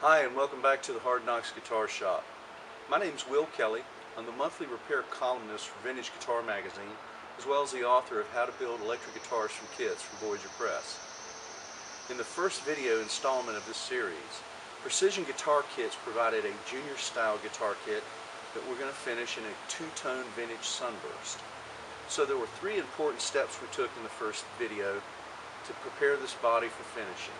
Hi, and welcome back to the Hard Knocks Guitar Shop. My name's Will Kelly. I'm the monthly Repair Columnist for Vintage Guitar Magazine, as well as the author of How to Build Electric Guitars from Kits for Voyager Press. In the first video installment of this series, Precision Guitar Kits provided a junior style guitar kit that we're going to finish in a two-tone vintage Sunburst. So there were three important steps we took in the first video to prepare this body for finishing.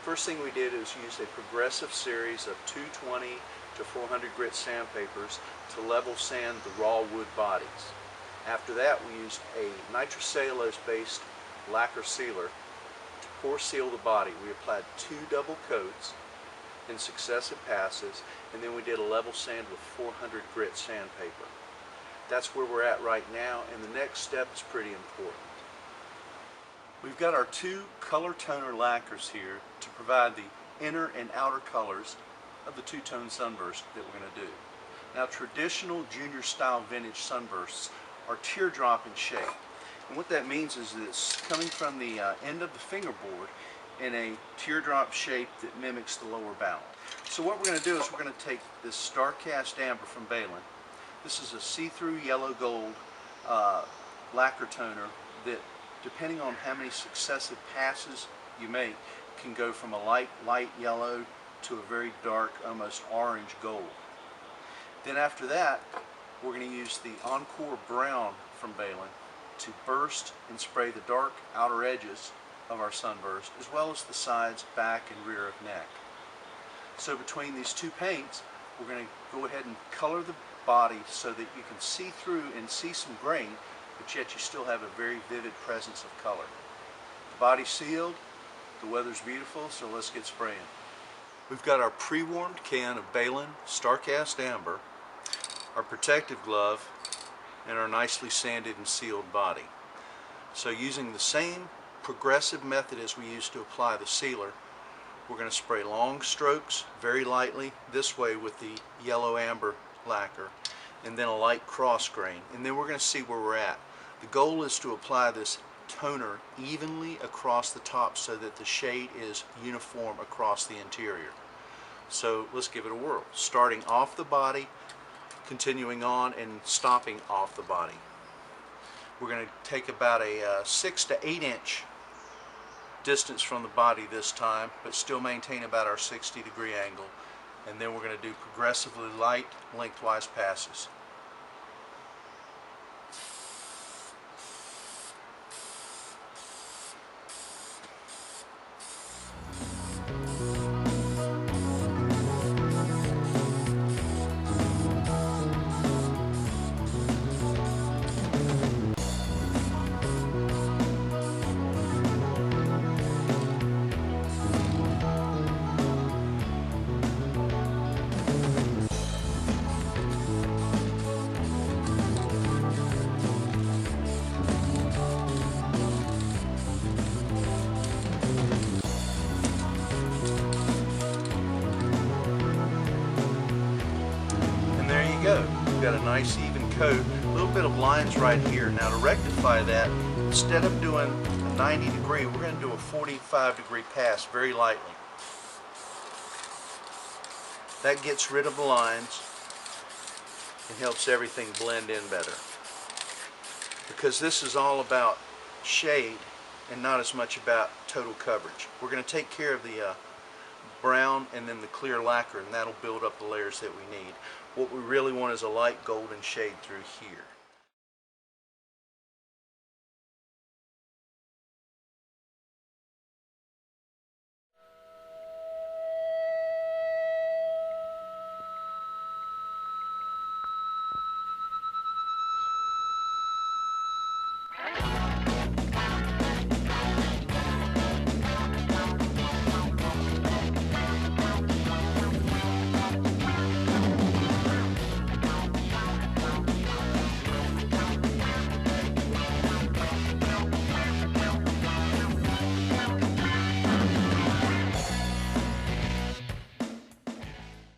First thing we did is use a progressive series of 220 to 400 grit sandpapers to level sand the raw wood bodies. After that, we used a nitrocellulose based lacquer sealer to pour seal the body. We applied 2 double coats in successive passes, and then we did a level sand with 400 grit sandpaper. That's where we're at right now, and the next step is pretty important. We've got our 2 color toner lacquers here to provide the inner and outer colors of the two-tone Sunburst that we're going to do. Now, traditional junior style vintage Sunbursts are teardrop in shape. And what that means is that it's coming from the end of the fingerboard in a teardrop shape that mimics the lower bowl. So what we're going to do is we're going to take this star cast amber from Balin. This is a see-through yellow gold lacquer toner that, depending on how many successive passes you make, can go from a light yellow to a very dark, almost orange gold. Then after that, we're going to use the Encore Brown from Balin to burst and spray the dark outer edges of our Sunburst, as well as the sides, back, and rear of neck. So between these 2 paints, we're going to go ahead and color the body so that you can see through and see some grain, but yet you still have a very vivid presence of color. The body's sealed, the weather's beautiful, so let's get spraying. We've got our pre-warmed can of Balin Starcast Amber, our protective glove, and our nicely sanded and sealed body. So using the same progressive method as we used to apply the sealer, we're going to spray long strokes very lightly this way with the yellow amber lacquer, and then a light cross grain, and then we're going to see where we're at. The goal is to apply this toner evenly across the top so that the shade is uniform across the interior. So let's give it a whirl, starting off the body, continuing on, and stopping off the body. We're going to take about a 6 to 8 inch distance from the body this time, but still maintain about our 60-degree angle, and then we're going to do progressively light lengthwise passes. Go. We've got a nice even coat, a little bit of lines right here. Now to rectify that, instead of doing a 90-degree, we're going to do a 45-degree pass very lightly. That gets rid of the lines and helps everything blend in better. Because this is all about shade and not as much about total coverage. We're going to take care of the brown and then the clear lacquer, and that'll build up the layers that we need. What we really want is a light golden shade through here.